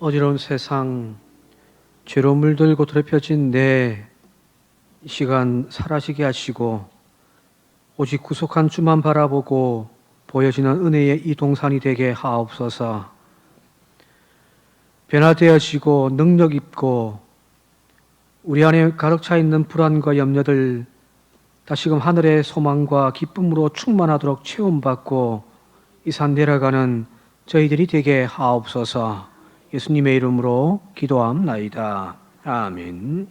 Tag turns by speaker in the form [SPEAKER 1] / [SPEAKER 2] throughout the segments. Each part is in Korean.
[SPEAKER 1] 어지러운 세상, 죄로 물들고 더럽혀진 내 시간 사라지게 하시고 오직 구속한 주만 바라보고 보여지는 은혜의 이 동산이 되게 하옵소서. 변화되어지고 능력 있고 우리 안에 가득 차 있는 불안과 염려들 다시금 하늘의 소망과 기쁨으로 충만하도록 체험받고 이 산 내려가는 저희들이 되게 하옵소서. 예수님의 이름으로 기도함나이다. 아멘.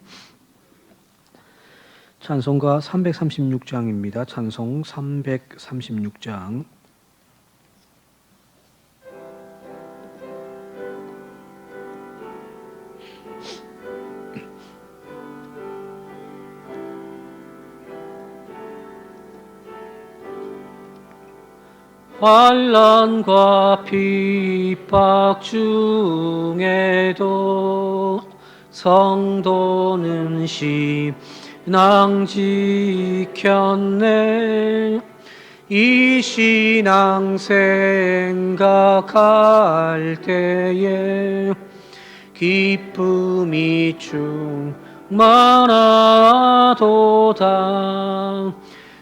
[SPEAKER 1] 찬송가 336장입니다. 찬송 336장. 환난과 핍박 중에도 성도는 신앙 지켰네. 이 신앙 생각할 때에 기쁨이 충만하도다.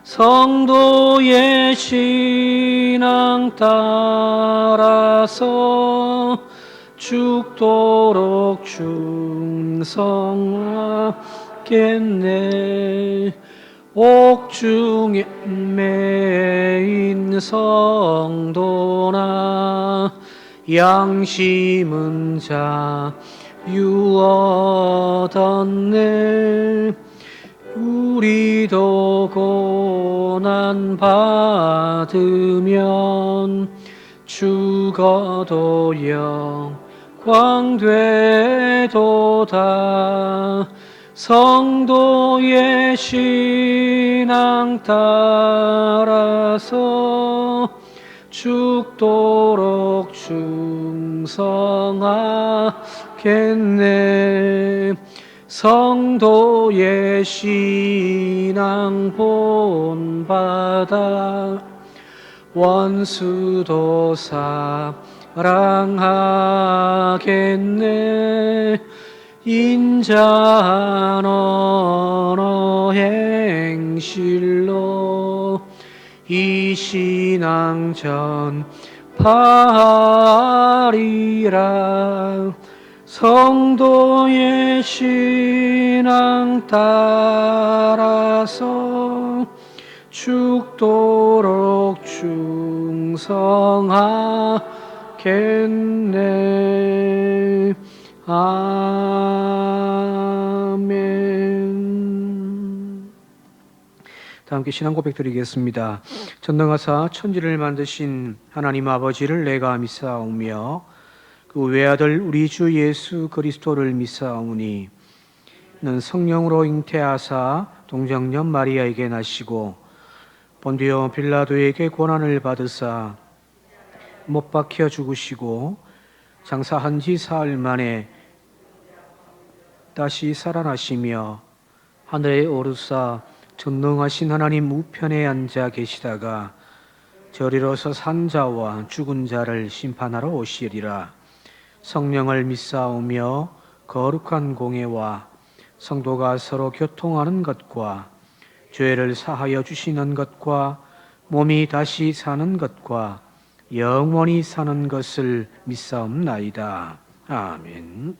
[SPEAKER 1] 성도의 신앙 따라서 죽도록 충성하겠네. 옥중에 매인 성도나 양심은 자유 얻었네. 우리도 고난 받으면 죽어도 영광 되도다. 성도의 신앙 따라서 죽도록 충성하겠네. 성도의 신앙 본받아 원수도 사랑하겠네. 인자한 언어 행실로 이 신앙 전파하리라. 성도의 신앙 따라서 죽도록 충성하겠네. 아멘. 다 함께 신앙 고백 드리겠습니다. 전능하사 천지를 만드신 하나님 아버지를 내가 믿사오며 그 외아들 우리 주 예수 그리스도를 믿사오니 는 성령으로 잉태하사 동정녀 마리아에게 나시고 본디오 빌라도에게 고난을 받으사 못 박혀 죽으시고 장사한 지 사흘 만에 다시 살아나시며 하늘에 오르사 전능하신 하나님 우편에 앉아 계시다가 저리로서 산 자와 죽은 자를 심판하러 오시리라. 성령을 믿사오며 거룩한 공예와 성도가 서로 교통하는 것과 죄를 사하여 주시는 것과 몸이 다시 사는 것과 영원히 사는 것을 믿사옵나이다. 아멘.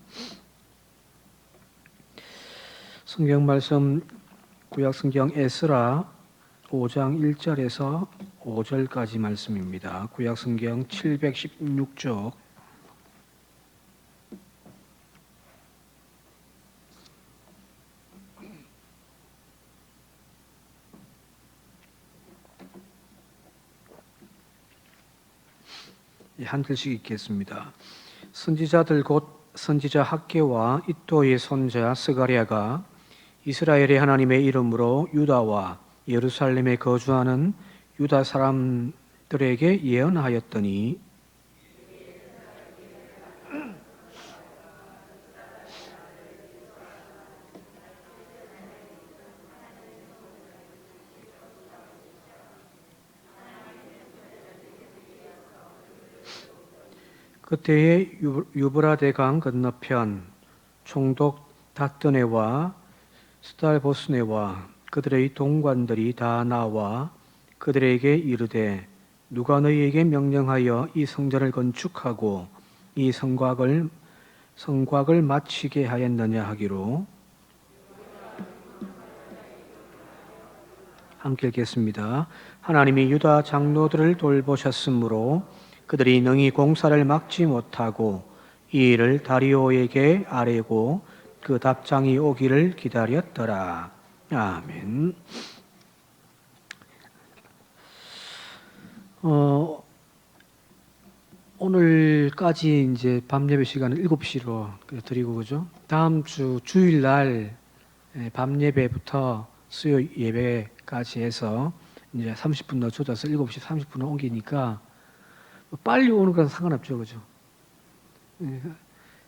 [SPEAKER 1] 성경 말씀 구약성경 에스라 5장 1절에서 5절까지 말씀입니다. 구약성경 716쪽. 한 글씩 읽겠습니다. 선지자들 곧 선지자 학개와 이또의 손자 스가랴가 이스라엘의 하나님의 이름으로 유다와 예루살렘에 거주하는 유다 사람들에게 예언하였더니 그때에 유브라데 강 건너편 총독 다뜨네와 스달보스네와 그들의 동관들이 다 나와 그들에게 이르되 누가 너희에게 명령하여 이 성전을 건축하고 이 성곽을 마치게 하였느냐 하기로. 함께 읽겠습니다. 하나님이 유다 장로들을 돌보셨으므로 그들이 능히 공사를 막지 못하고 이 일을 다리오에게 아뢰고 그 답장이 오기를 기다렸더라. 아멘. 오늘까지 이제 밤 예배 시간은 7시로 드리고, 그죠? 다음 주 주일날 밤 예배부터 수요 예배까지 해서 이제 30분 더 조져서 7시 30분을 옮기니까 빨리 오는 건 상관없죠, 그죠?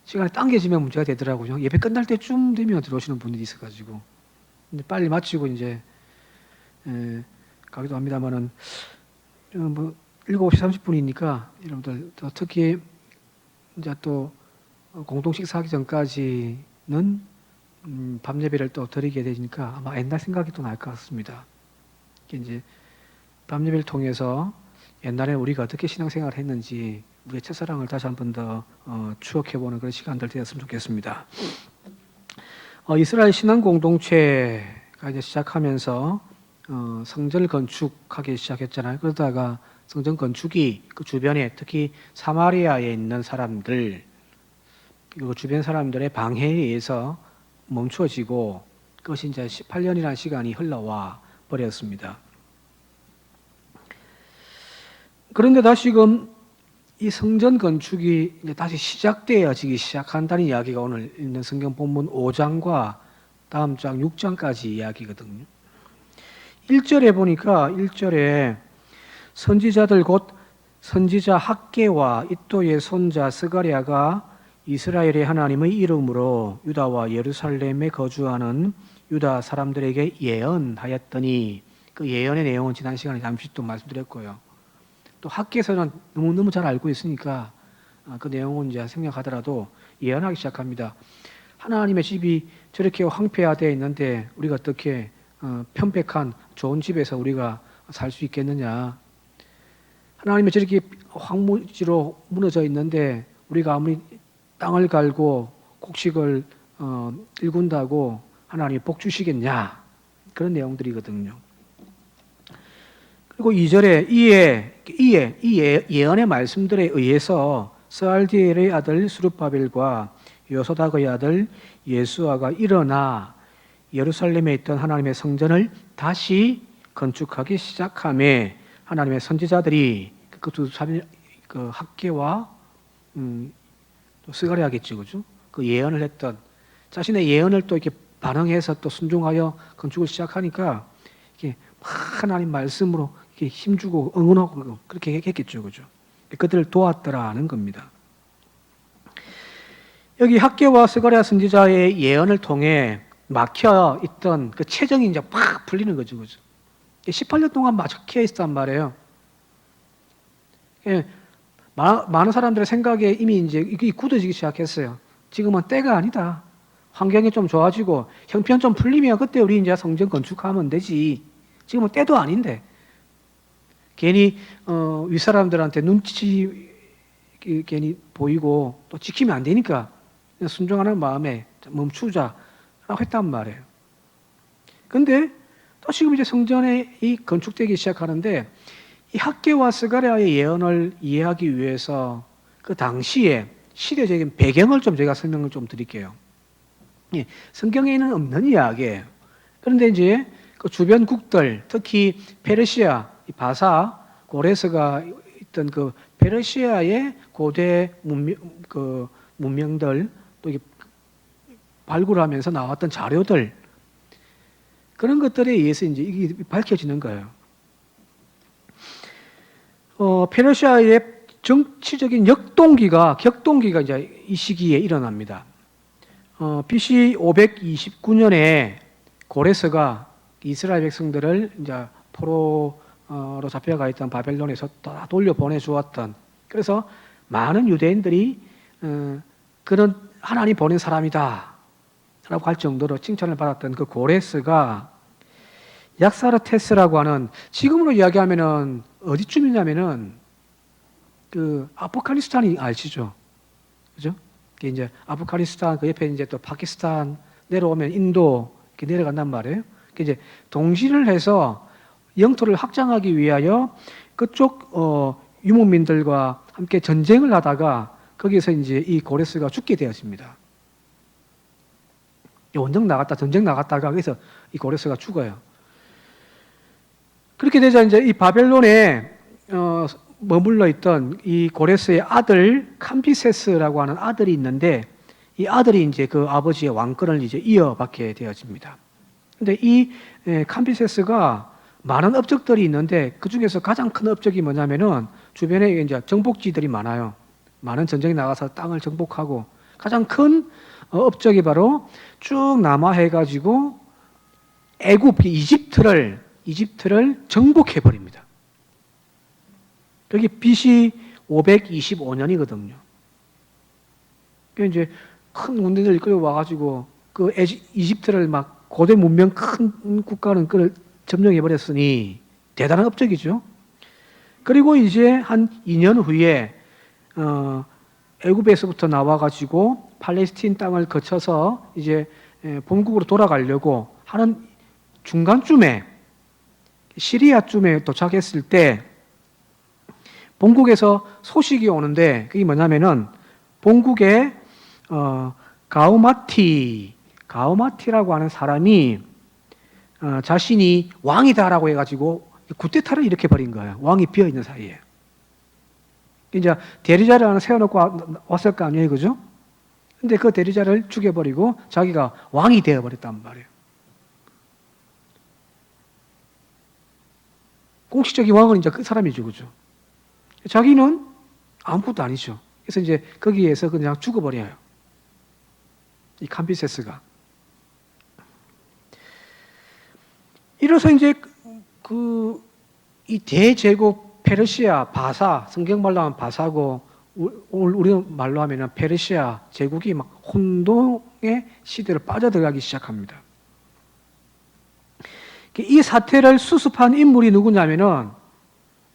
[SPEAKER 1] 시간이 당겨지면 문제가 되더라고요. 예배 끝날 때쯤 되면 들어오시는 분들이 있어가지고. 근데 빨리 마치고 이제 가기도 합니다만은 뭐 7시 30분이니까 여러분들 또 특히 이제 또 공동 식사하기 전까지는 밤 예배를 또 드리게 되니까 아마 옛날 생각이 또 날 것 같습니다. 이제 밤 예배를 통해서 옛날에 우리가 어떻게 신앙생활을 했는지 우리의 첫사랑을 다시 한 번 더 추억해보는 그런 시간들 되었으면 좋겠습니다. 이스라엘 신앙 공동체가 이제 시작하면서 성전을 건축하기 시작했잖아요. 그러다가 성전 건축이 그 주변에 특히 사마리아에 있는 사람들, 그 주변 사람들의 방해에 의해서 멈추어지고 그것이 이제 18년이라는 시간이 흘러와 버렸습니다. 그런데 다시금 이 성전 건축이 이제 다시 시작되어지기 시작한다는 이야기가 오늘 있는 성경 본문 5장과 다음 장 6장까지 이야기거든요. 1절에 보니까 1절에 선지자들 곧 선지자 학개와 이또의 손자 스가랴가 이스라엘의 하나님의 이름으로 유다와 예루살렘에 거주하는 유다 사람들에게 예언하였더니, 그 예언의 내용은 지난 시간에 잠시 또 말씀드렸고요. 또 학개에서는 너무 잘 알고 있으니까 그 내용은 이제 생략하더라도 예언하기 시작합니다. 하나님의 집이 저렇게 황폐화되어 있는데 우리가 어떻게 편백한 좋은 집에서 우리가 살 수 있겠느냐? 하나님이 저렇게 황무지로 무너져 있는데 우리가 아무리 땅을 갈고 곡식을 일군다고 하나님이 복 주시겠냐? 그런 내용들이거든요. 그리고 2절에 이 예언의 말씀들에 의해서 스알디엘의 아들 스룹바벨과 요소닥의 아들 예수아가 일어나 예루살렘에 있던 하나님의 성전을 다시 건축하기 시작하며 하나님의 선지자들이 그 학개와 또 스가랴겠죠, 그죠? 그 예언을 했던 자신의 예언을 또 이렇게 반응해서 또 순종하여 건축을 시작하니까 이게 하나님 말씀으로 이렇게 힘주고 응원하고 그렇게 했겠죠, 그죠? 그들을 도왔더라는 겁니다. 여기 학개와 스가랴 선지자의 예언을 통해 막혀 있던 그 체정이 이제 팍 풀리는 거죠, 그죠? 18년 동안 막혀 있었단 말이에요. 많은 사람들의 생각에 이미 이제 이게 굳어지기 시작했어요. 지금은 때가 아니다. 환경이 좀 좋아지고 형편 좀 풀리면 그때 우리 이제 성전 건축하면 되지. 지금은 때도 아닌데. 괜히 윗사람들한테 눈치 괜히 보이고 또 지키면 안 되니까 그냥 순종하는 마음에 멈추자라고 했단 말이에요. 근데 또 지금 이제 성전이 건축되기 시작하는데 이 학개와 스가랴의 예언을 이해하기 위해서 그 당시에 시대적인 배경을 좀 제가 설명을 좀 드릴게요. 예, 성경에는 없는 이야기예요. 그런데 이제 그 주변국들, 특히 페르시아, 바사, 고레스가 있던 그 페르시아의 고대 문명들 또 이게 발굴하면서 나왔던 자료들 그런 것들에 의해서 이제 이게 밝혀지는 거예요. 페르시아의 정치적인 격동기가 이제 이 시기에 일어납니다. BC 529년에 고레스가 이스라엘 백성들을 이제 포로로 잡혀가 있던 바벨론에서 다 돌려 보내 주었던, 그래서 많은 유대인들이 그는 하나님 보낸 사람이다 라고 할 정도로 칭찬을 받았던 그 고레스가 약사르테스라고 하는, 지금으로 이야기하면은 어디쯤이냐면은 그 아프가니스탄이 아시죠? 그죠? 이제 아프가니스탄 그 옆에 이제 또 파키스탄 내려오면 인도 이렇게 내려간단 말이에요. 이제 동진을 해서 영토를 확장하기 위하여 그쪽 유목민들과 함께 전쟁을 하다가 거기서 이제 이 고레스가 죽게 되었습니다. 원정 나갔다 전쟁 나갔다가 거기서 이 고레스가 죽어요. 그렇게 되자 이제 이 바벨론에 머물러 있던 이 고레스의 아들 캄비세스라고 하는 아들이 있는데, 이 아들이 이제 그 아버지의 왕권을 이제 이어받게 되어집니다. 근데 이 캄비세스가 많은 업적들이 있는데 그 중에서 가장 큰 업적이 뭐냐면은 주변에 이제 정복지들이 많아요. 많은 전쟁에 나가서 땅을 정복하고, 가장 큰 업적이 바로 쭉 남하해가지고 애굽 이집트를 정복해 버립니다. 그게 BC 525년이거든요. 이제 큰 군대들 이끌어 와가지고 그 이집트를 막 고대 문명 큰 국가는 그걸 점령해 버렸으니 대단한 업적이죠. 그리고 이제 한 2년 후에 애굽에서부터 나와가지고 팔레스틴 땅을 거쳐서 이제 본국으로 돌아가려고 하는 중간쯤에 시리아쯤에 도착했을 때 본국에서 소식이 오는데, 그게 뭐냐면은 본국에 가우마티라고 하는 사람이 자신이 왕이다라고 해가지고 쿠데타를 일으켜 버린 거예요. 왕이 비어 있는 사이에. 이제 대리자를 하나 세워놓고 왔을 거 아니에요, 그죠? 근데 그 대리자를 죽여버리고 자기가 왕이 되어버렸단 말이에요. 공식적인 왕은 이제 그 사람이죠, 그죠? 자기는 아무것도 아니죠. 그래서 이제 거기에서 그냥 죽어버려요. 이 캄비세스가. 이래서 이제 이 대제국 페르시아, 바사, 성경 말로 하면 바사고 우리 말로 하면 페르시아 제국이 막 혼동의 시대로 빠져들어가기 시작합니다. 이 사태를 수습한 인물이 누구냐면은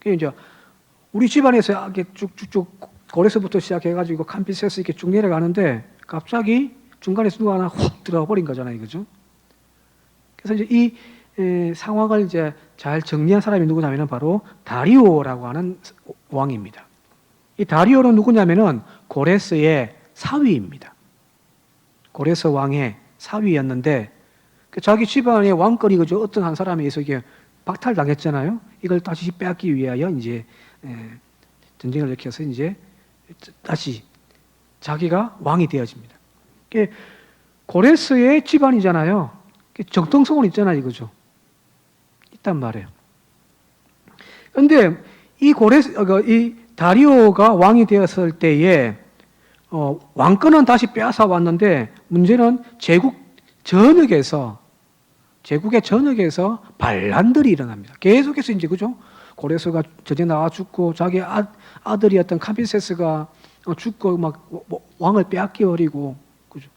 [SPEAKER 1] 이제 우리 집안에서 이렇게 쭉쭉쭉 고레스부터 시작해가지고 캄비세스 이렇게 쭉 내려가는데 갑자기 중간에서 누가 하나 훅 들어가 버린 거잖아요, 그죠? 그래서 이제 이 상황을 이제 잘 정리한 사람이 누구냐면은 바로 다리오라고 하는 왕입니다. 이 다리오는 누구냐면은 고레스의 사위입니다. 고레스 왕의 사위였는데 자기 집안의 왕권이 그저 어떤 한 사람에 의해서 이게 박탈당했잖아요. 이걸 다시 빼앗기 위하여 이제 전쟁을 일으켜서 이제 다시 자기가 왕이 되어집니다. 고레스의 집안이잖아요. 정통성은 있잖아요, 이거죠. 있단 말이에요. 그런데 이 다리오가 왕이 되었을 때에 왕권은 다시 빼앗아 왔는데 문제는 제국의 전역에서 반란들이 일어납니다. 계속해서 이제 그죠? 고레스가 전쟁 나와 죽고 자기 아들이었던 캄비세스가 죽고 막 왕을 빼앗겨 버리고 그죠?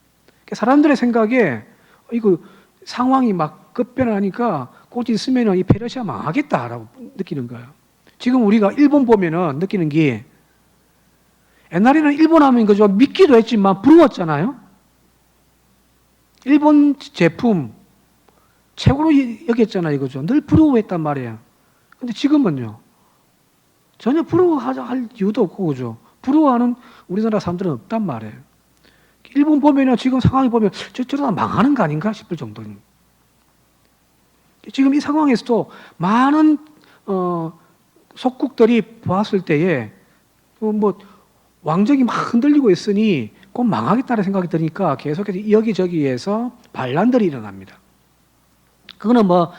[SPEAKER 1] 사람들의 생각에 이거 상황이 막 급변하니까 곧 있으면은 이 페르시아 망하겠다라고 느끼는 거예요. 지금 우리가 일본 보면은 느끼는 게 옛날에는 일본 하면 그죠? 믿기도 했지만 부러웠잖아요. 일본 제품 최고로 여겼잖아요, 이거죠. 늘 부러워했단 말이에요. 근데 지금은요, 전혀 부러워할 이유도 없고, 그죠. 부러워하는 우리나라 사람들은 없단 말이에요. 일본 보면은 지금 상황이 보면 저러다 망하는 거 아닌가 싶을 정도입니다. 지금 이 상황에서도 많은 속국들이 보았을 때에 뭐 왕정이 막 흔들리고 있으니 곧 망하겠다는 생각이 드니까 계속해서 여기저기에서 반란들이 일어납니다. 그거는 뭐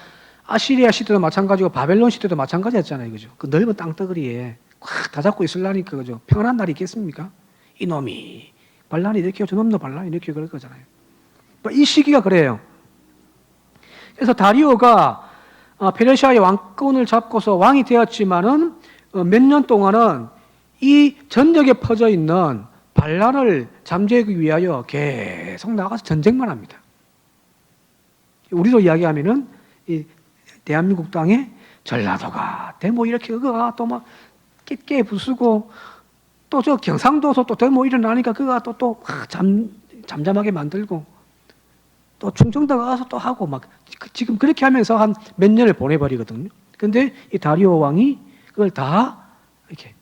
[SPEAKER 1] 아시리아 시대도 마찬가지고 바벨론 시대도 마찬가지였잖아요, 그죠? 그 넓은 땅덩어리에 확 다 잡고 있으려니까 그죠? 평안한 날이 있겠습니까? 이놈이 반란이 이렇게 저놈도 반란이 이렇게 그럴 거잖아요. 이 시기가 그래요. 그래서 다리오가 페르시아의 왕권을 잡고서 왕이 되었지만은 몇 년 동안은 이 전역에 퍼져 있는 반란을 잠재우기 위하여 계속 나가서 전쟁만 합니다. 우리로 이야기하면은 이 대한민국 땅에 전라도가 데모 이렇게 그거가 또 막 깃게 부수고 또 저 경상도에서 또 데모 일어나니까 그거가 또 잠잠하게 만들고 또 충청도 가서 또 하고 막 지금 그렇게 하면서 한 몇 년을 보내버리거든요. 근데 이 다리오 왕이 그걸 다 이렇게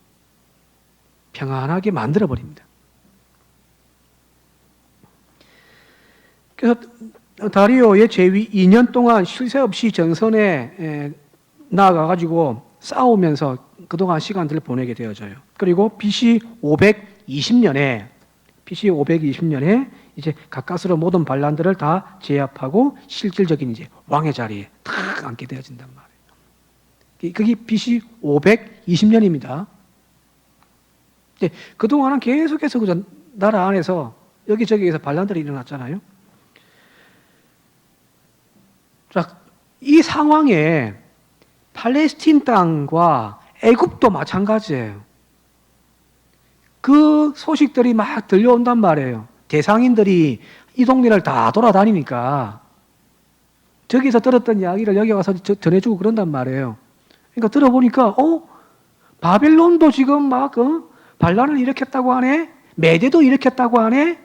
[SPEAKER 1] 평안하게 만들어 버립니다. 그래서 다리오의 제위 2년 동안 쉴 새 없이 전선에 나아가가지고 싸우면서 그동안 시간들을 보내게 되어져요. 그리고 BC 520년에 이제 가까스로 모든 반란들을 다 제압하고 실질적인 이제 왕의 자리에 탁 앉게 되어진단 말이에요. 그게 BC 520년입니다. 그동안은 계속해서 그 나라 안에서 여기저기에서 반란들이 일어났잖아요. 자, 이 상황에 팔레스틴 땅과 애굽도 마찬가지예요. 그 소식들이 막 들려온단 말이에요. 대상인들이 이 동네를 다 돌아다니니까 저기서 들었던 이야기를 여기 와서 전해주고 그런단 말이에요. 그러니까 들어보니까 바벨론도 지금 막 반란을 일으켰다고 하네. 메대도 일으켰다고 하네.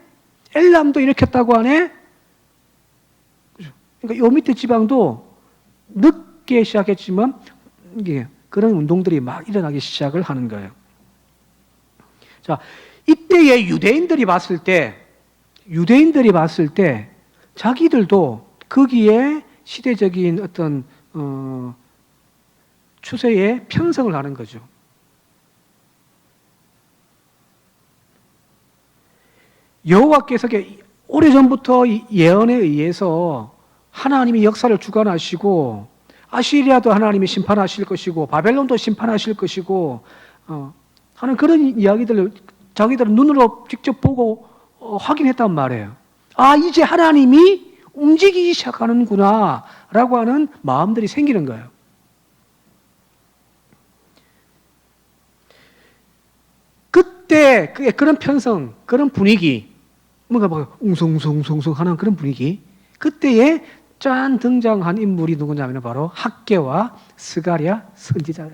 [SPEAKER 1] 엘람도 일으켰다고 하네. 그러니까 요 밑에 지방도 늦게 시작했지만 이게 그런 운동들이 막 일어나기 시작을 하는 거예요. 자, 이때의 유대인들이 봤을 때 자기들도 거기에 시대적인 어떤 추세에 편성을 하는 거죠. 여호와께서 오래전부터 예언에 의해서 하나님이 역사를 주관하시고 아시리아도 하나님이 심판하실 것이고 바벨론도 심판하실 것이고 하는 그런 이야기들을 자기들은 눈으로 직접 보고 확인했단 말이에요. 아, 이제 하나님이 움직이기 시작하는구나 라고 하는 마음들이 생기는 거예요. 그때 그런 편성, 그런 분위기, 뭔가 막 웅성웅성 하는 그런 분위기, 그때에 짠 등장한 인물이 누구냐면 바로 학개와 스가랴 선지자예요.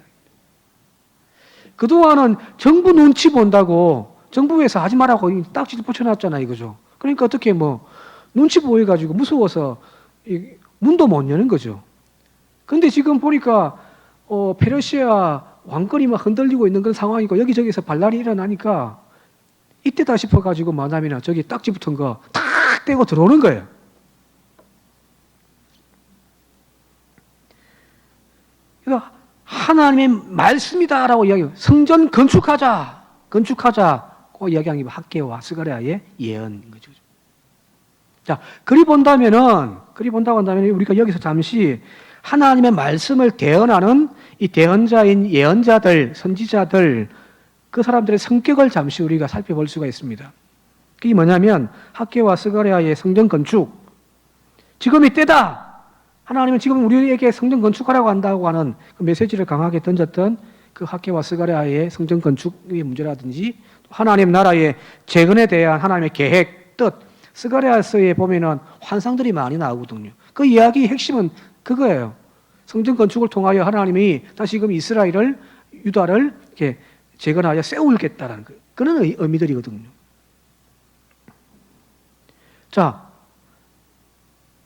[SPEAKER 1] 그동안은 정부 눈치 본다고 정부에서 하지 말라고 딱지도 붙여놨잖아요, 이거죠. 그러니까 어떻게 눈치 보여가지고 무서워서 문도 못 여는 거죠. 근데 지금 보니까 페르시아 왕권이 막 흔들리고 있는 그런 상황이고 여기저기서 반란이 일어나니까 이때다 싶어가지고 만나면 저기 딱지 붙은 거 탁 떼고 들어오는 거예요. 그러니까 하나님의 말씀이다라고 이야기해요. 성전 건축하자고 이야기하는 게 학개와 스가랴의 예언인 거죠. 자, 그리 본다고 한다면 우리가 여기서 잠시 하나님의 말씀을 대언하는 이 대언자인 예언자들, 선지자들, 그 사람들의 성격을 잠시 우리가 살펴볼 수가 있습니다. 그게 뭐냐면 학개와 스가랴의 성전 건축, 지금이 때다. 하나님은 지금 우리에게 성전 건축하라고 한다고 하는 그 메시지를 강하게 던졌던 그 학개와 스가랴의 성전 건축의 문제라든지 하나님 나라의 재건에 대한 하나님의 계획, 뜻, 스가랴서에 보면은 환상들이 많이 나오거든요. 그 이야기의 핵심은 그거예요. 성전 건축을 통하여 하나님이 다시금 이스라엘을, 유다를 이렇게 재건하여 세우겠다라는 그런 의미들이거든요. 자,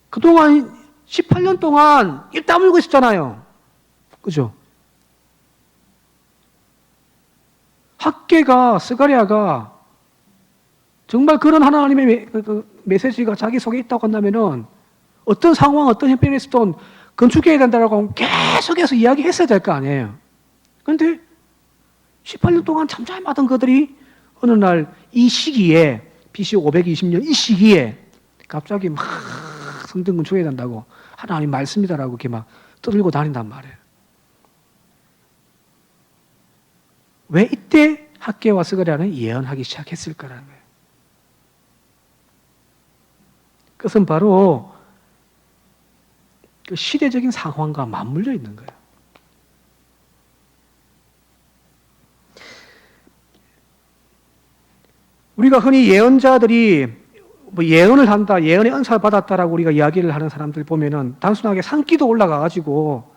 [SPEAKER 1] 그동안 18년 동안 입 다물고 있었잖아요. 그죠? 학개가, 스가랴가 정말 그런 하나님의 메시지가 자기 속에 있다고 한다면은 어떤 상황, 어떤 형편에서도 건축해야 된다라고 계속해서 이야기했어야 될 거 아니에요. 그런데 18년 동안 잠잠하던 그들이 어느 날 이 시기에 BC 520년 이 시기에 갑자기 막 성전 건축해야 된다고 하나님 말씀이다라고 이렇게 막 떠들고 다닌단 말이에요. 왜 이때 학개와 스가랴는 예언하기 시작했을까라는 거예요. 그것은 바로 그 시대적인 상황과 맞물려 있는 거예요. 우리가 흔히 예언자들이 뭐 예언을 한다, 예언의 은사를 받았다라고 우리가 이야기를 하는 사람들 보면은 단순하게 산기도 올라가가지고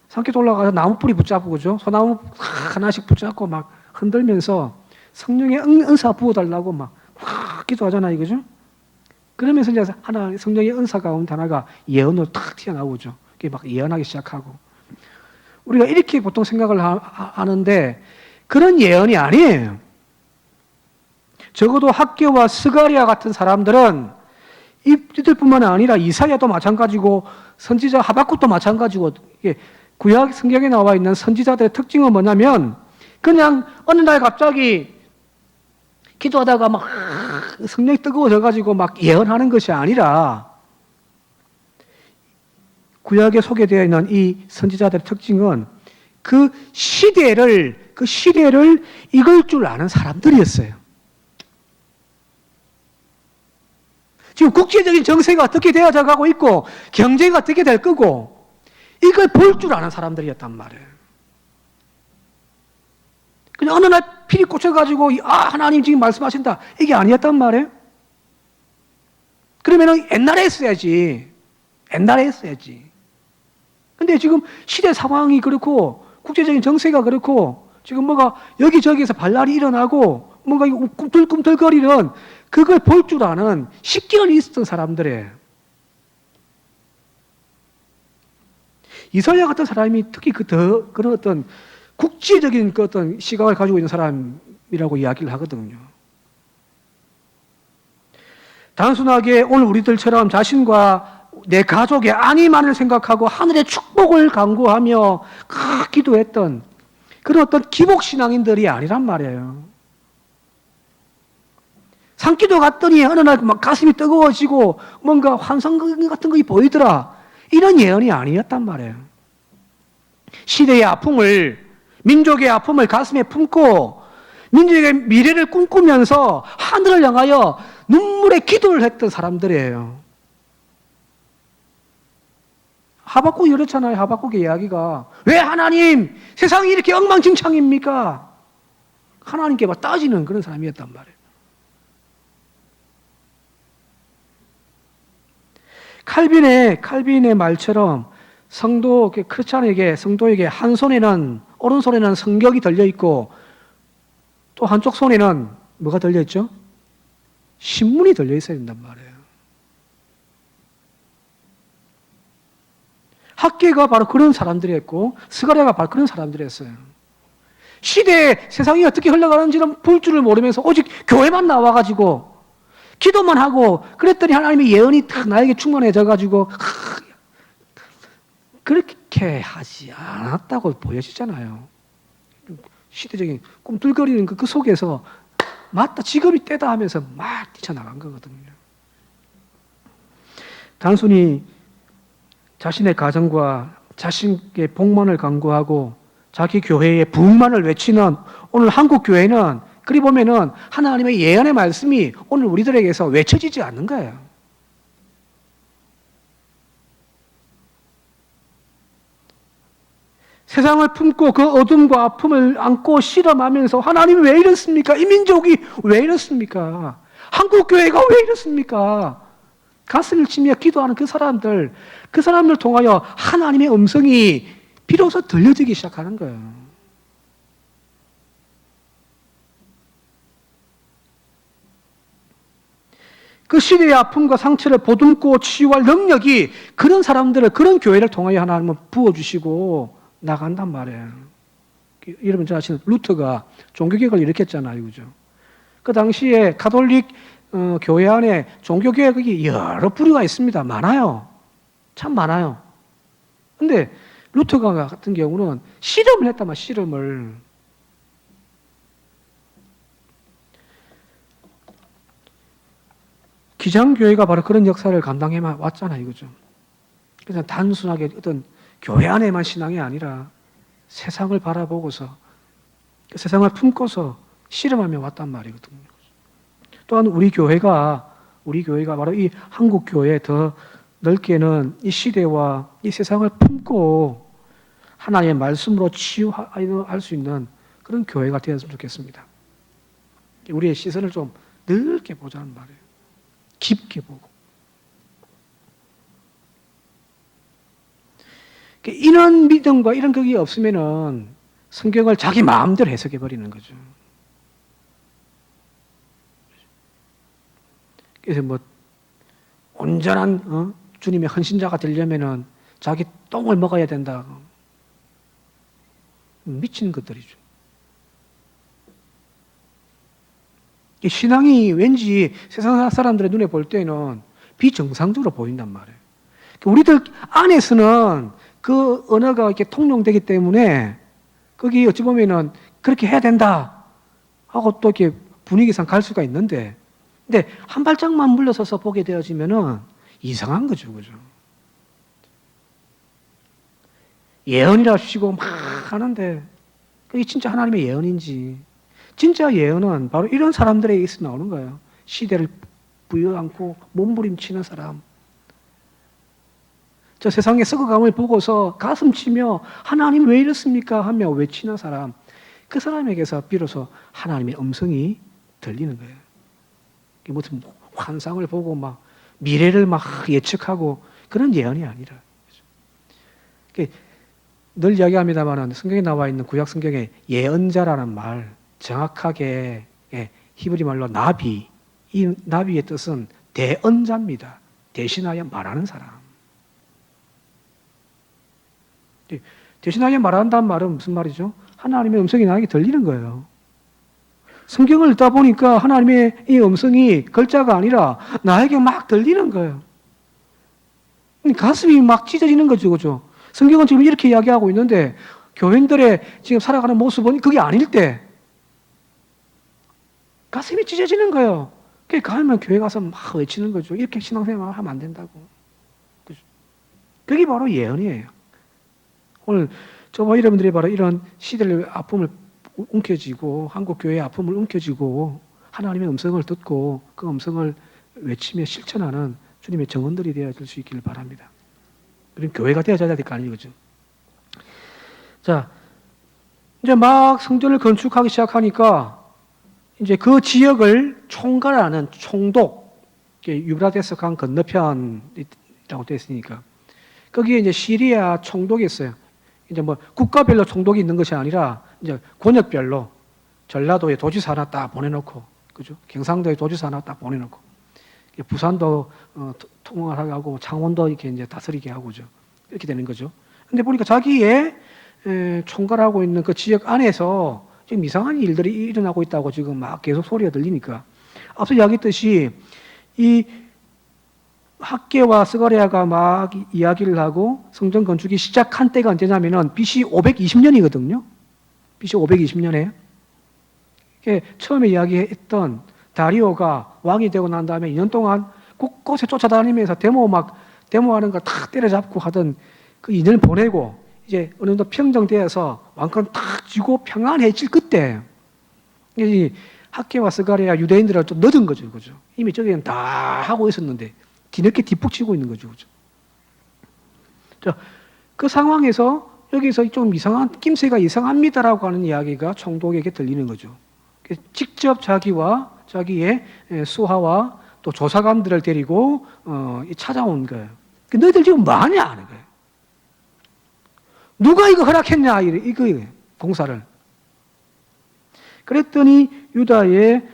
[SPEAKER 1] 산기도 올라가서 나무 뿌리 붙잡고 그죠? 소나무 하나씩 붙잡고 막 흔들면서 성령의 은사 부어달라고 막 기도하잖아요, 그죠? 그러면서 이제 하나 성령의 은사 가운데 하나가 예언으로 탁 튀어나오죠. 그게 막 예언하기 시작하고 우리가 이렇게 보통 생각을 하는데 그런 예언이 아니에요. 적어도 학개와 스가랴 같은 사람들은 이들뿐만 아니라 이사야도 마찬가지고 선지자 하박국도 마찬가지고 구약 성경에 나와 있는 선지자들의 특징은 뭐냐면 그냥 어느 날 갑자기 기도하다가 막 성령이 뜨거워져 가지고 막 예언하는 것이 아니라 구약에 소개되어 있는 이 선지자들의 특징은 그 시대를 읽을 줄 아는 사람들이었어요. 지금 국제적인 정세가 어떻게 되어져 가고 있고 경제가 어떻게 될 거고 이걸 볼 줄 아는 사람들이었단 말이에요. 그냥 어느 날 필이 꽂혀가지고 하나님 지금 말씀하신다 이게 아니었단 말이에요. 그러면은 옛날에 했어야지. 근데 지금 시대 상황이 그렇고 국제적인 정세가 그렇고 지금 뭐가 여기저기에서 발랄이 일어나고 뭔가 꿈틀꿈틀거리는 그걸 볼 줄 아는 식견이 있었던 사람들이에요. 이사야 같은 사람이 특히 그런 어떤 국제적인 그 어떤 시각을 가지고 있는 사람이라고 이야기를 하거든요. 단순하게 오늘 우리들처럼 자신과 내 가족의 안위만을 생각하고 하늘의 축복을 간구하며 기도했던 그런 어떤 기복신앙인들이 아니란 말이에요. 산기도 갔더니 어느 날 막 가슴이 뜨거워지고 뭔가 환상 같은 것이 보이더라. 이런 예언이 아니었단 말이에요. 시대의 아픔을, 민족의 아픔을 가슴에 품고 민족의 미래를 꿈꾸면서 하늘을 향하여 눈물의 기도를 했던 사람들이에요. 하박국이 이렇잖아요. 하박국의 이야기가. 왜 하나님 세상이 이렇게 엉망진창입니까? 하나님께 막 따지는 그런 사람이었단 말이에요. 칼빈의 말처럼 크리스찬에게 성도에게 한 손에는 오른손에는 성경이 들려 있고 또 한쪽 손에는 뭐가 들려 있죠? 신문이 들려 있어야 된단 말이에요. 학개가 바로 그런 사람들이었고 스가랴가 바로 그런 사람들이었어요. 시대에 세상이 어떻게 흘러가는지는 볼 줄을 모르면서 오직 교회만 나와가지고 기도만 하고 그랬더니 하나님의 예언이 딱 나에게 충만해져가지고 그렇게 하지 않았다고 보여지잖아요. 시대적인 꿈틀거리는 그 속에서 맞다 지금이 때다 하면서 막 뛰쳐나간 거거든요. 단순히 자신의 가정과 자신의 복만을 간구하고 자기 교회의 부흥만을 외치는 오늘 한국 교회는 그리 보면은 하나님의 예언의 말씀이 오늘 우리들에게서 외쳐지지 않는 거예요. 세상을 품고 그 어둠과 아픔을 안고 실험하면서 하나님 왜 이렇습니까? 이 민족이 왜 이렇습니까? 한국 교회가 왜 이렇습니까? 가슴을 치며 기도하는 그 사람들 통하여 하나님의 음성이 비로소 들려지기 시작하는 거예요. 그 시대의 아픔과 상처를 보듬고 치유할 능력이 그런 사람들을, 그런 교회를 통하여 하나님은 부어주시고 나간단 말이에요. 여러분 잘 아시는 루터가 종교개혁을 일으켰잖아요. 그죠? 그 당시에 가톨릭 교회 안에 종교개혁이 여러 부류가 있습니다. 많아요. 참 많아요. 근데 루터가 같은 경우는 실험을 했단 말이에요. 실험을. 기장교회가 바로 그런 역사를 감당해 왔잖아요. 그죠? 그래서 단순하게 어떤 교회 안에만 신앙이 아니라 세상을 바라보고서 그 세상을 품고서 실험하며 왔단 말이거든요. 또한 우리 교회가 바로 이 한국 교회 더 넓게는 이 시대와 이 세상을 품고 하나님의 말씀으로 치유할 수 있는 그런 교회가 되었으면 좋겠습니다. 우리의 시선을 좀 넓게 보자는 말이에요. 깊게 보고. 이런 믿음과 이런 그게 없으면은 성경을 자기 마음대로 해석해 버리는 거죠. 그래서 뭐 온전한 주님의 헌신자가 되려면은 자기 똥을 먹어야 된다. 미친 것들이죠. 신앙이 왠지 세상 사람들의 눈에 볼 때는 비정상적으로 보인단 말이에요. 우리들 안에서는 그 언어가 이렇게 통용되기 때문에 거기 어찌 보면은 그렇게 해야 된다 하고 또 이렇게 분위기상 갈 수가 있는데, 근데 한 발짝만 물러서서 보게 되어지면은 이상한 거죠, 그죠? 예언이라 주시고 막 하는데 그게 진짜 하나님의 예언인지, 진짜 예언은 바로 이런 사람들에게서 나오는 거예요. 시대를 부여안고 몸부림치는 사람. 저 세상의 썩어감을 보고서 가슴 치며 하나님 왜 이렇습니까? 하며 외치는 사람. 그 사람에게서 비로소 하나님의 음성이 들리는 거예요. 무슨 환상을 보고 막 미래를 막 예측하고 그런 예언이 아니라. 늘 이야기합니다만 성경에 나와 있는 구약 성경에 예언자라는 말, 정확하게 히브리 말로 나비, 이 나비의 뜻은 대언자입니다. 대신하여 말하는 사람. 대신하여 말한다는 말은 무슨 말이죠? 하나님의 음성이 나에게 들리는 거예요. 성경을 읽다 보니까 하나님의 이 음성이 글자가 아니라 나에게 막 들리는 거예요. 가슴이 막 찢어지는 거죠, 그죠? 성경은 지금 이렇게 이야기하고 있는데 교인들의 지금 살아가는 모습은 그게 아닐 때 가슴이 찢어지는 거예요. 가면 교회 가서 막 외치는 거죠. 이렇게 신앙생활 하면 안 된다고. 그죠? 그게 바로 예언이에요. 오늘 저와 여러분들이 바로 이런 시대의 아픔을 움켜쥐고 한국 교회의 아픔을 움켜쥐고 하나님의 음성을 듣고 그 음성을 외치며 실천하는 주님의 정언들이 되어질 수 있기를 바랍니다. 그럼 교회가 되어져야 될 거 아니에요, 그죠? 자, 이제 막 성전을 건축하기 시작하니까 이제 그 지역을 총괄하는 총독, 유브라데스 강 건너편이라고 되어 있으니까 거기에 이제 시리아 총독이 있어요. 이제 뭐 국가별로 총독이 있는 것이 아니라 이제 권역별로 전라도에 도지사 하나 딱 보내놓고, 그죠? 경상도에 도지사 하나 딱 보내놓고, 부산도 통화를 하고 창원도 이렇게 이제 다스리게 하고죠. 이렇게 되는 거죠. 근데 보니까 자기의 총괄하고 있는 그 지역 안에서 지금 이상한 일들이 일어나고 있다고 지금 막 계속 소리가 들리니까 앞서 이야기했듯이 이 학개와 스가랴가 막 이야기를 하고 성전 건축이 시작한 때가 언제냐면은 BC 520년이거든요. BC 520년에 처음에 이야기했던 다리오가 왕이 되고 난 다음에 2년 동안 곳곳에 쫓아다니면서 데모하는 거 탁 때려잡고 하던 그 2년을 보내고 이제 어느 정도 평정되어서 왕권 탁 쥐고 평안해질 그때 이 학개와 스가랴 유대인들은 좀 늦은 거죠, 그죠? 이미 저기는 다 하고 있었는데 뒤늦게 뒷북치고 있는 거죠, 그죠? 자, 그 상황에서 여기서 좀 이상한 낌새가 이상합니다라고 하는 이야기가 총독에게 들리는 거죠. 직접 자기와 자기의 수하와 또 조사관들을 데리고 찾아온 거예요. 너희들 지금 뭐 하냐 하는 거예요. 누가 이거 허락했냐 이거 공사를. 그랬더니 유다의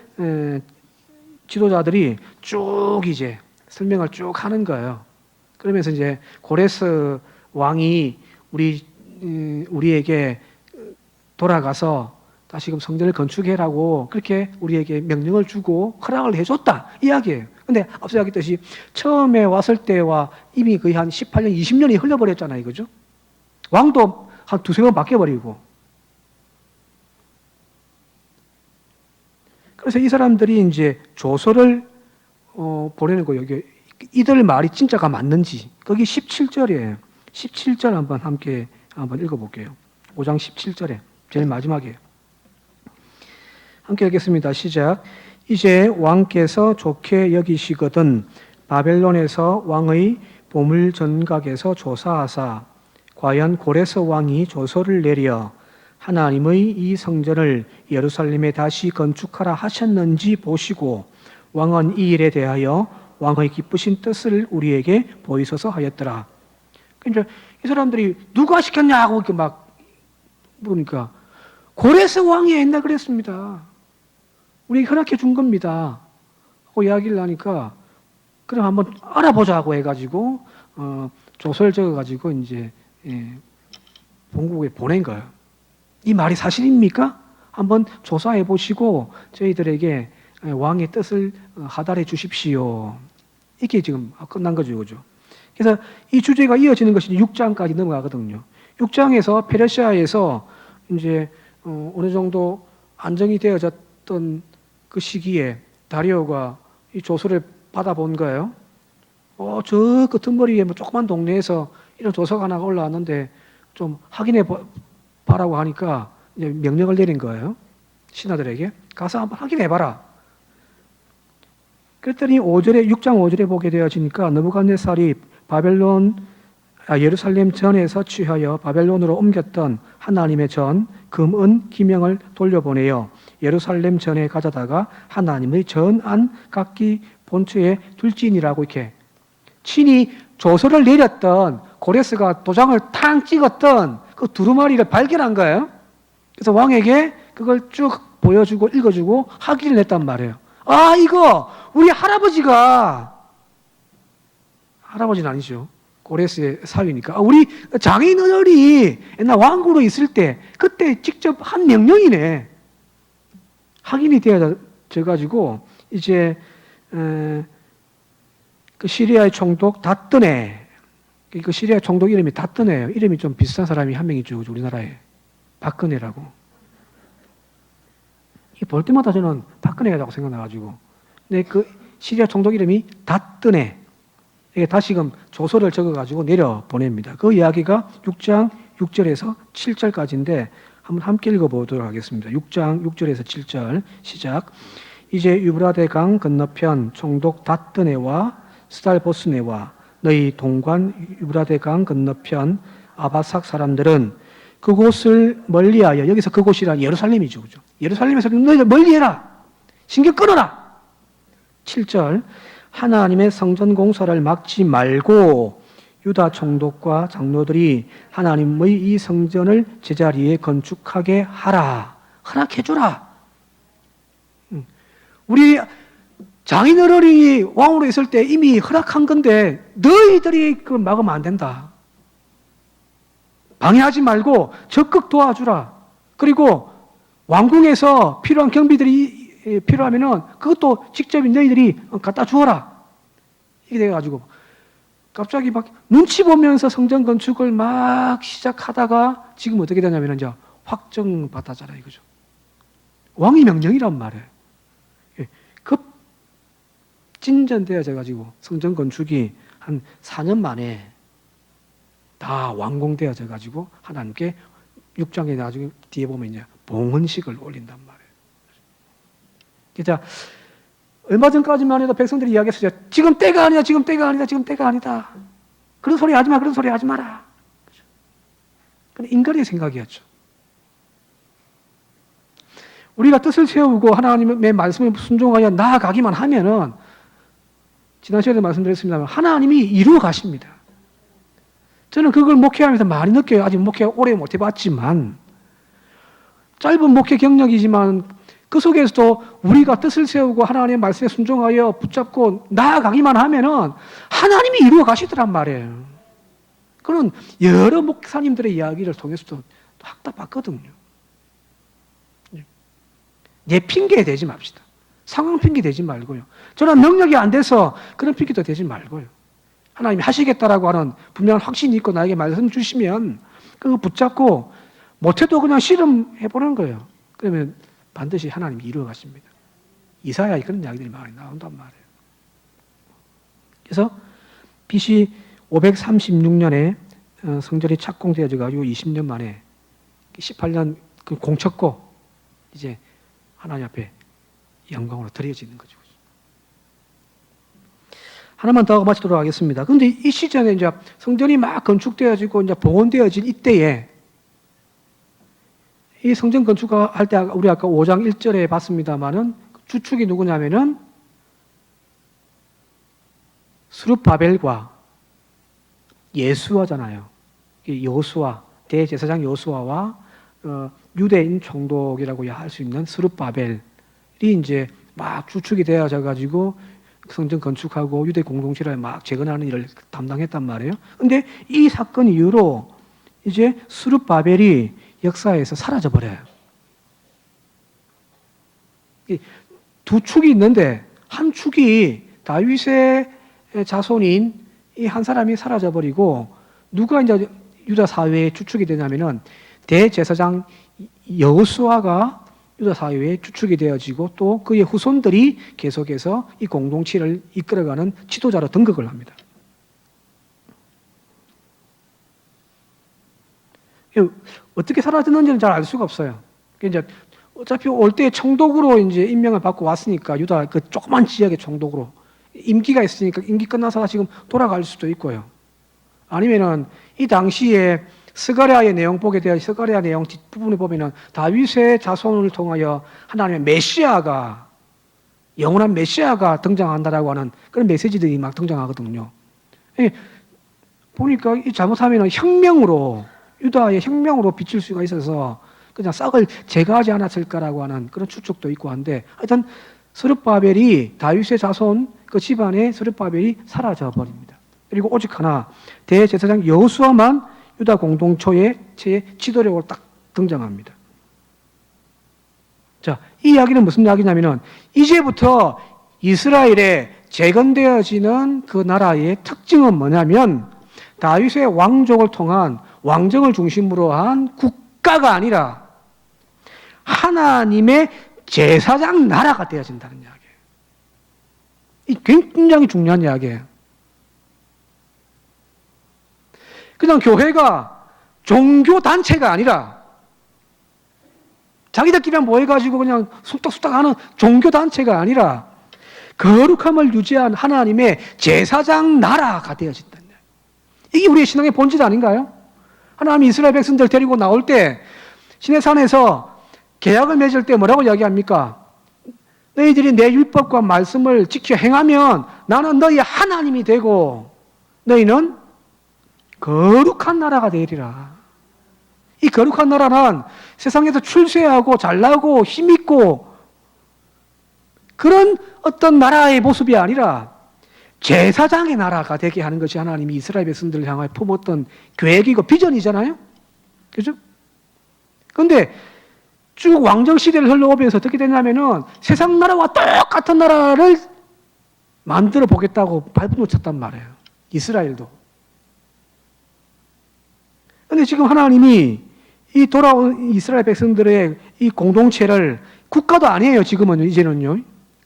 [SPEAKER 1] 지도자들이 쭉 이제 설명을 쭉 하는 거예요. 그러면서 이제 고레스 왕이 우리에게 돌아가서 다시금 성전을 건축해라고 그렇게 우리에게 명령을 주고 허락을 해줬다 이야기예요. 근데 앞서 이야기했듯이 처음에 왔을 때와 이미 거의 한 18년, 20년이 흘러버렸잖아요, 그죠? 왕도 한 두세 번 바뀌어버리고. 그래서 이 사람들이 이제 조서를 보내는 거예요. 이들 말이 진짜가 맞는지. 거기 17절이에요. 17절 함께 읽어볼게요. 5장 17절에 제일 마지막이에요. 함께 읽겠습니다. 시작. 이제 왕께서 좋게 여기시거든 바벨론에서 왕의 보물 전각에서 조사하사 과연 고레스 왕이 조서를 내려 하나님의 이 성전을 예루살렘에 다시 건축하라 하셨는지 보시고 왕은 이 일에 대하여 왕의 기쁘신 뜻을 우리에게 보이소서 하였더라. 그러니까 이 사람들이 누가 시켰냐고 이렇게 막 물으니까 고레스 왕이 옛날 그랬습니다. 우리에게 허락해 준 겁니다. 하고 이야기를 하니까 그럼 한번 알아보자고 해가지고 조서를 적어가지고 이제 본국에 보낸 거예요. 이 말이 사실입니까? 한번 조사해 보시고 저희들에게 왕의 뜻을 하달해 주십시오. 이게 지금 끝난 거죠, 그죠? 그래서 이 주제가 이어지는 것이 6장까지 넘어가거든요. 6장에서 페르시아에서 이제 어느 정도 안정이 되어졌던 그 시기에 다리오가 이 조서를 받아본 거예요. 저 끄트머리에 뭐 조그만 동네에서 이런 조서가 하나가 올라왔는데 좀 확인해 봐라고 하니까 이제 명령을 내린 거예요. 신하들에게 가서 한번 확인해 봐라. 그랬더니 6장 5절에 보게 되어지니까 느부갓네살이 예루살렘 전에서 취하여 바벨론으로 옮겼던 하나님의 전, 금, 은, 기명을 돌려보내어 예루살렘 전에 가져다가 하나님의 전안 각기 본처에 둘지니라고 이렇게 친히 조서를 내렸던 고레스가 도장을 탕 찍었던 그 두루마리를 발견한 거예요. 그래서 왕에게 그걸 쭉 보여주고 읽어주고 확인을 했단 말이에요. 이거 우리 할아버지는 아니죠. 고레스의 사위니까. 우리 장인어른이 옛날 왕국으로 있을 때 그때 직접 한 명령이네. 확인이 되어져가지고 이제 그 시리아의 총독 다뜨네. 그 시리아 총독 이름이 다뜨네예요. 이름이 좀 비슷한 사람이 한 명 있죠, 우리나라에. 박근혜라고. 볼 때마다 저는 박근혜라고 생각나가지고. 근데 그 시리아 총독 이름이 다뜨네. 이게 다시금 조서를 적어가지고 내려 보냅니다. 그 이야기가 6장 6절에서 7절까지인데 한번 함께 읽어보도록 하겠습니다. 6장 6절에서 7절 시작. 이제 유브라데 강 건너편 총독 다뜨네와 스달보스네와 너희 동관 유브라데 강 건너편 아바삭 사람들은 그곳을 멀리하여, 여기서 그곳이란 예루살렘이죠, 그죠? 예루살렘에서 너희들 멀리해라, 신경 끊어라. 7절. 하나님의 성전 공사를 막지 말고 유다 총독과 장로들이 하나님의 이 성전을 제자리에 건축하게 하라. 허락해주라. 우리 장인어른이 왕으로 있을 때 이미 허락한 건데 너희들이 그걸 막으면 안 된다. 방해하지 말고 적극 도와주라. 그리고 왕궁에서 필요한 경비들이 필요하면은 그것도 직접 너희들이 갖다 주어라. 이게 돼가지고 갑자기 막 눈치 보면서 성전 건축을 막 시작하다가 지금 어떻게 되냐면 이제 확정받았잖아요, 이거죠. 왕의 명령이란 말이에요. 급 진전되어져 가지고 성전 건축이 한 4년 만에 다 완공되어져 가지고 하나님께 6장에 나중에 뒤에 보면 이제 봉헌식을 올린단 말이에요. 자, 얼마 전까지만 해도 백성들이 이야기했어요. 지금 때가 아니다, 지금 때가 아니다, 지금 때가 아니다. 그런 소리 하지 마, 그런 소리 하지 마라. 그건 인간의 생각이었죠. 우리가 뜻을 세우고 하나님의 말씀에 순종하여 나아가기만 하면은, 지난 시간에 말씀드렸습니다만, 하나님이 이루어 가십니다. 저는 그걸 목회하면서 많이 느껴요. 아직 목회 오래 못 해봤지만, 짧은 목회 경력이지만, 그 속에서도 우리가 뜻을 세우고 하나님의 말씀에 순종하여 붙잡고 나아가기만 하면은 하나님이 이루어 가시더란 말이에요. 그건 여러 목사님들의 이야기를 통해서도 확답받거든요. 내 핑계 대지 맙시다. 상황 핑계 대지 말고요. 저는 능력이 안 돼서 그런 핑계도 대지 말고요. 하나님이 하시겠다라고 하는 분명한 확신이 있고 나에게 말씀 주시면 그거 붙잡고 못해도 그냥 씨름해보는 거예요. 그러면 반드시 하나님이 이루어 가십니다. 이사야에 그런 이야기들이 많이 나온단 말이에요. 그래서 BC 536년에 성전이 착공되어져 가지고 20년 만에 18년 그 공쳤고 이제 하나님 앞에 영광으로 드려지는 거죠. 하나만 더 하고 마치도록 하겠습니다. 그런데 이 시즌에 이제 성전이 막 건축되어지고 이제 봉헌되어질 이때에 이 성전 건축할 때 우리 아까 5장 1절에 봤습니다만은 주축이 누구냐면은 스룹바벨과 예수아잖아요. 여호수아, 대제사장 여호수아와 유대인 총독이라고 할 수 있는 스룹바벨이 이제 막 주축이 되어져 가지고 성전 건축하고 유대 공동체를 막 재건하는 일을 담당했단 말이에요. 근데 이 사건 이후로 이제 스룹바벨이 역사에서 사라져 버려요. 두 축이 있는데 한 축이 다윗의 자손인 이 한 사람이 사라져 버리고 누가 이제 유다 사회의 주축이 되냐면은 대제사장 여호수아가 유다 사회의 주축이 되어지고 또 그의 후손들이 계속해서 이 공동체를 이끌어가는 지도자로 등극을 합니다. 어떻게 사라졌는지는 잘 알 수가 없어요. 이제 어차피 올 때 총독으로 이제 임명을 받고 왔으니까 유다 그 조그만 지역의 총독으로 임기가 있으니까 임기 끝나서 지금 돌아갈 수도 있고요. 아니면은 이 당시에 스가랴의 내용 보게 되어 스가랴 내용 뒷부분에 보면은 다윗의 자손을 통하여 하나님의 메시아가 영원한 메시아가 등장한다라고 하는 그런 메시지들이 막 등장하거든요. 보니까 이 잘못하면은 혁명으로 유다의 혁명으로 비칠 수가 있어서 그냥 싹을 제거하지 않았을까라고 하는 그런 추측도 있고 한데 하여튼 스룹바벨이 다윗의 자손 그 집안의 스룹바벨이 사라져 버립니다. 그리고 오직 하나 대제사장 여호수아만 유다 공동체의 지도력으로 딱 등장합니다. 자, 이 이야기는 무슨 이야기냐면은 이제부터 이스라엘에 재건되어지는 그 나라의 특징은 뭐냐면 다윗의 왕족을 통한 왕정을 중심으로 한 국가가 아니라 하나님의 제사장 나라가 되어진다는 이야기예요. 이 굉장히 중요한 이야기예요. 그냥 교회가 종교단체가 아니라 자기들끼리 모여가지고 그냥 숨떡숨떡 하는 종교단체가 아니라 거룩함을 유지한 하나님의 제사장 나라가 되어진다는 이야기예요. 이게 우리의 신앙의 본질 아닌가요? 하나님이 이스라엘 백성들 데리고 나올 때 시내산에서 계약을 맺을 때 뭐라고 이야기합니까? 너희들이 내 율법과 말씀을 지켜 행하면 나는 너희 하나님이 되고 너희는 거룩한 나라가 되리라. 이 거룩한 나라는 세상에서 출세하고 잘나고 힘있고 그런 어떤 나라의 모습이 아니라 제사장의 나라가 되게 하는 것이 하나님이 이스라엘 백성들을 향하여 품었던 계획이고 비전이잖아요. 그죠? 그런데 쭉 왕정 시대를 흘러오면서 어떻게 됐냐면은 세상 나라와 똑같은 나라를 만들어 보겠다고 발버둥을 쳤단 말이에요. 이스라엘도. 그런데 지금 하나님이 이 돌아온 이스라엘 백성들의 이 공동체를 국가도 아니에요. 지금은 이제는요.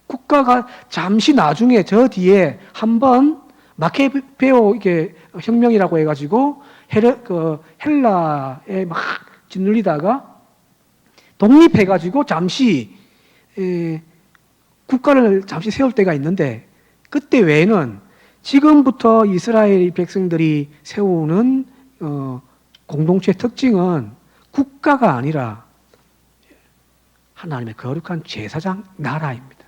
[SPEAKER 1] 국가가 잠시 나중에 저 뒤에 한번 마케베오 이게 혁명이라고 해가지고 헬라에 막 짓눌리다가 독립해가지고 잠시 국가를 잠시 세울 때가 있는데 그때 외에는 지금부터 이스라엘 백성들이 세우는 공동체의 특징은 국가가 아니라 하나님의 거룩한 제사장 나라입니다.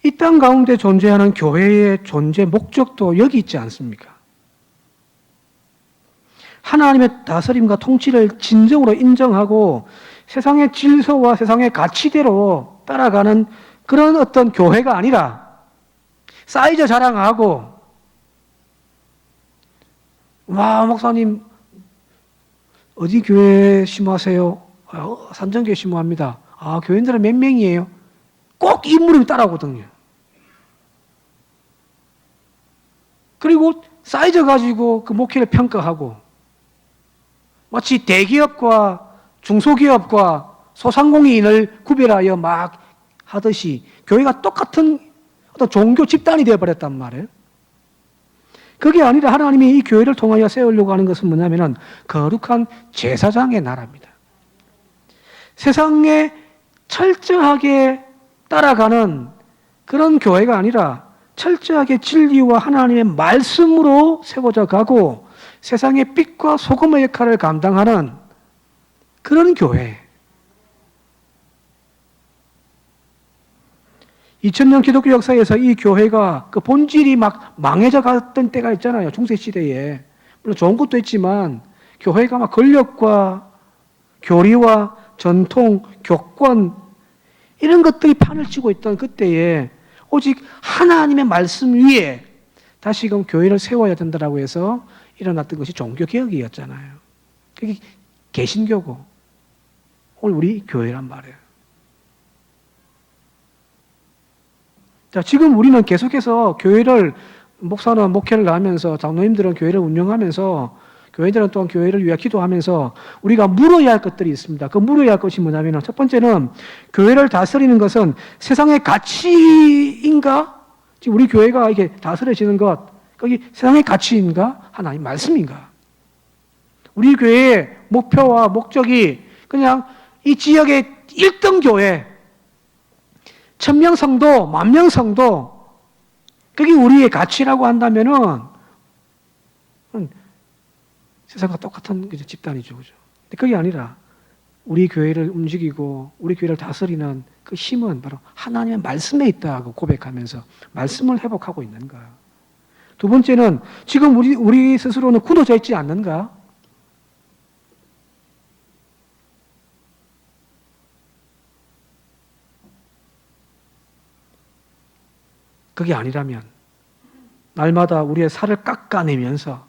[SPEAKER 1] 이 땅 가운데 존재하는 교회의 존재 목적도 여기 있지 않습니까? 하나님의 다스림과 통치를 진정으로 인정하고 세상의 질서와 세상의 가치대로 따라가는 그런 어떤 교회가 아니라 사이즈 자랑하고 와 목사님 어디 교회 심하세요? 산정교회 심합니다. 교인들은 몇 명이에요? 꼭 이 무릎이 따라오거든요. 그리고 사이즈 가지고 그 목회를 평가하고 마치 대기업과 중소기업과 소상공인을 구별하여 막 하듯이 교회가 똑같은 어떤 종교 집단이 되어버렸단 말이에요. 그게 아니라 하나님이 이 교회를 통하여 세우려고 하는 것은 뭐냐면은 거룩한 제사장의 나라입니다. 세상에 철저하게 따라가는 그런 교회가 아니라 철저하게 진리와 하나님의 말씀으로 세워져 가고 세상의 빛과 소금의 역할을 감당하는 그런 교회. 2000년 기독교 역사에서 이 교회가 그 본질이 막 망해져 갔던 때가 있잖아요. 중세시대에. 물론 좋은 것도 있지만 교회가 막 권력과 교리와 전통, 교권 이런 것들이 판을 치고 있던 그때에 오직 하나님의 말씀 위에 다시금 교회를 세워야 된다고 해서 일어났던 것이 종교개혁이었잖아요. 그게 개신교고 오늘 우리 교회란 말이에요. 자, 지금 우리는 계속해서 교회를 목사는 목회를 하면서 장로님들은 교회를 운영하면서 교회들은 또한 교회를 위해 기도하면서 우리가 물어야 할 것들이 있습니다. 그 물어야 할 것이 뭐냐면 첫 번째는 교회를 다스리는 것은 세상의 가치인가? 지금 우리 교회가 이게 다스려지는 것, 거기 세상의 가치인가? 하나님 말씀인가? 우리 교회의 목표와 목적이 그냥 이 지역의 1등 교회, 1000명 성도, 10,000명 성도, 그게 우리의 가치라고 한다면은 세상과 똑같은 집단이죠. 그죠? 근데 그게 아니라 우리 교회를 움직이고 우리 교회를 다스리는 그 힘은 바로 하나님의 말씀에 있다고 고백하면서 말씀을 회복하고 있는가. 두 번째는 지금 우리 스스로는 굳어져 있지 않는가? 그게 아니라면 날마다 우리의 살을 깎아내면서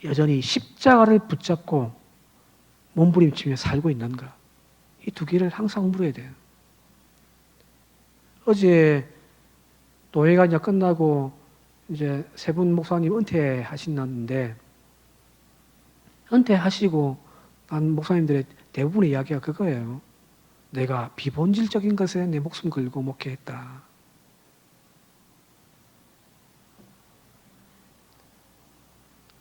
[SPEAKER 1] 여전히 십자가를 붙잡고 몸부림치며 살고 있는가? 이 두 개를 항상 물어야 돼요. 어제 노회가 이제 끝나고 이제 세 분 목사님 은퇴하시는데 은퇴하시고 난 목사님들의 대부분의 이야기가 그거예요. 내가 비본질적인 것에 내 목숨 걸고 목회했다.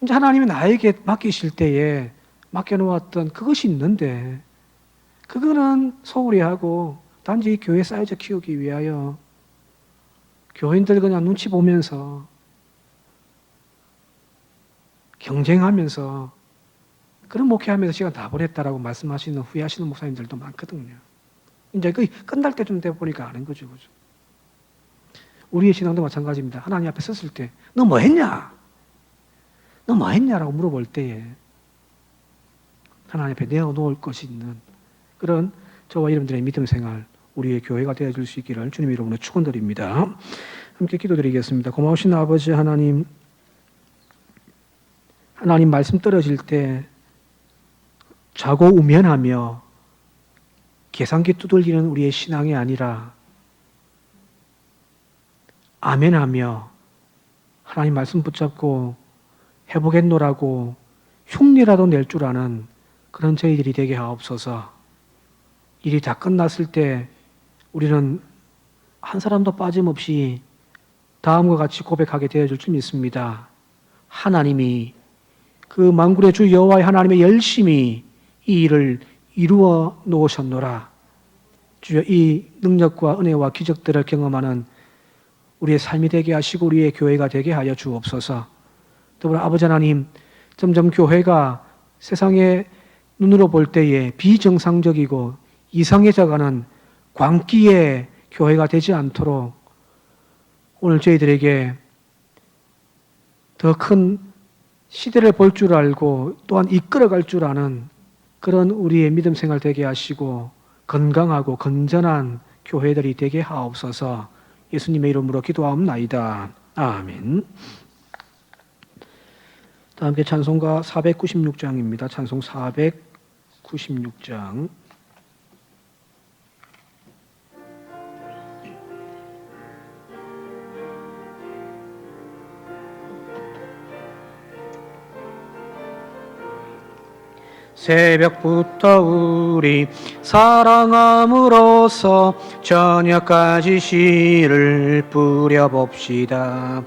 [SPEAKER 1] 이제 하나님이 나에게 맡기실 때에 맡겨놓았던 그것이 있는데 그거는 소홀히 하고 단지 교회 사이즈 키우기 위하여 교인들 그냥 눈치 보면서 경쟁하면서 그런 목회하면서 시간 다 보냈다라고 말씀하시는 후회하시는 목사님들도 많거든요. 이제 그 끝날 때쯤 돼 보니까 아는 거죠. 그죠? 우리의 신앙도 마찬가지입니다. 하나님 앞에 섰을 때 너 뭐 했냐? 너 뭐 했냐라고 물어볼 때에 하나님 앞에 내어놓을 것이 있는 그런 저와 여러분들의 믿음 생활, 우리의 교회가 되어줄 수 있기를 주님 이름으로 축원드립니다. 함께 기도드리겠습니다. 고마우신 아버지 하나님, 하나님 말씀 떨어질 때 자고 우면하며 계산기 두들기는 우리의 신앙이 아니라 아멘하며 하나님 말씀 붙잡고 해보겠노라고 흉내라도 낼 줄 아는 그런 저희들이 되게 하옵소서. 일이 다 끝났을 때 우리는 한 사람도 빠짐없이 다음과 같이 고백하게 되어줄 줄 믿습니다. 하나님이 그 만군의 주 여호와의 하나님의 열심히 이 일을 이루어 놓으셨노라. 주여 이 능력과 은혜와 기적들을 경험하는 우리의 삶이 되게 하시고 우리의 교회가 되게 하여 주옵소서. 더불어 아버지 하나님, 점점 교회가 세상의 눈으로 볼 때에 비정상적이고 이상해져가는 광기의 교회가 되지 않도록 오늘 저희들에게 더 큰 시대를 볼 줄 알고 또한 이끌어갈 줄 아는 그런 우리의 믿음 생활 되게 하시고 건강하고 건전한 교회들이 되게 하옵소서. 예수님의 이름으로 기도하옵나이다. 아멘. 다 함께 찬송가 496장입니다. 찬송 496장. 새벽부터 우리 사랑함으로써 저녁까지 씨를 뿌려봅시다.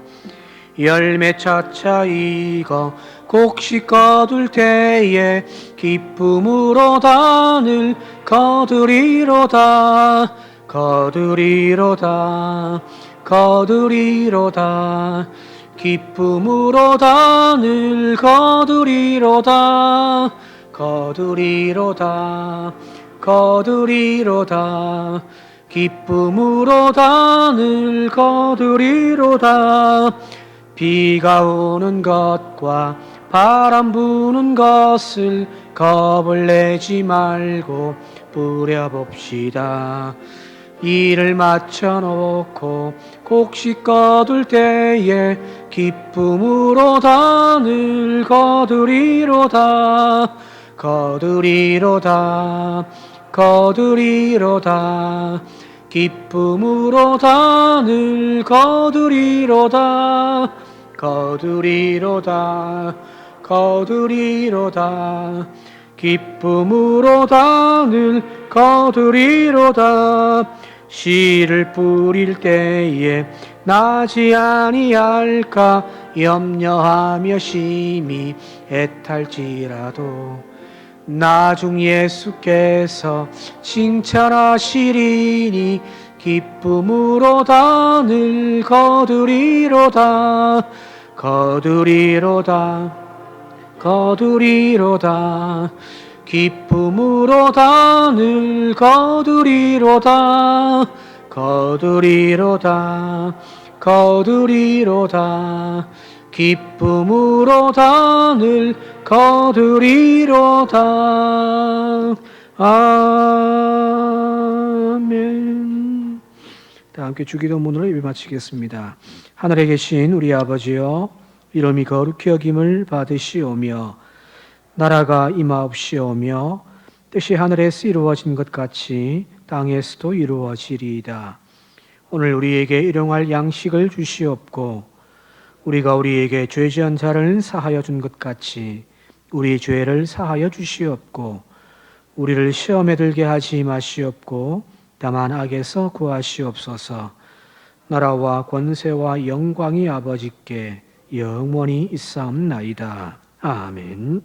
[SPEAKER 1] 열매 차차 익어 곡식 거둘 때에 기쁨으로 단을 거두리로다. 거두리로다. 거두리로다. 기쁨으로 단을 거두리로다. 거두리로다. 거두리로다. 기쁨으로 늘 거두리로다. 비가 오는 것과 바람 부는 것을 겁을 내지 말고 뿌려봅시다. 일을 마쳐놓고 곡식 거둘 때에 기쁨으로 늘 거두리로다. 거두리로다. 거두리로다. 기쁨으로 늘 거두리로다. 거두리로다. 거두리로다. 기쁨으로 늘 거두리로다. 씨를 뿌릴 때에 나지 아니할까 염려하며 심히 애탈지라도 나중 예수께서 칭찬하시리니 기쁨으로 늘 거두리로다. 거두리로다. 거두리로다. 기쁨으로 늘 거두리로다. 거두리로다. 거두리로다. 기쁨으로 늘 거두리로다. 아멘. 다 함께 주기도문으로 예배 마치겠습니다. 하늘에 계신 우리 아버지여, 이름이 거룩히 여김을 받으시오며 나라가 임하옵시오며 뜻이 하늘에서 이루어진 것 같이 땅에서도 이루어지리이다. 오늘 우리에게 일용할 양식을 주시옵고 우리가 우리에게 죄지은 자를 사하여 준 것 같이 우리 죄를 사하여 주시옵고 우리를 시험에 들게 하지 마시옵고 다만 악에서 구하시옵소서. 나라와 권세와 영광이 아버지께 영원히 있사옵나이다. 아멘.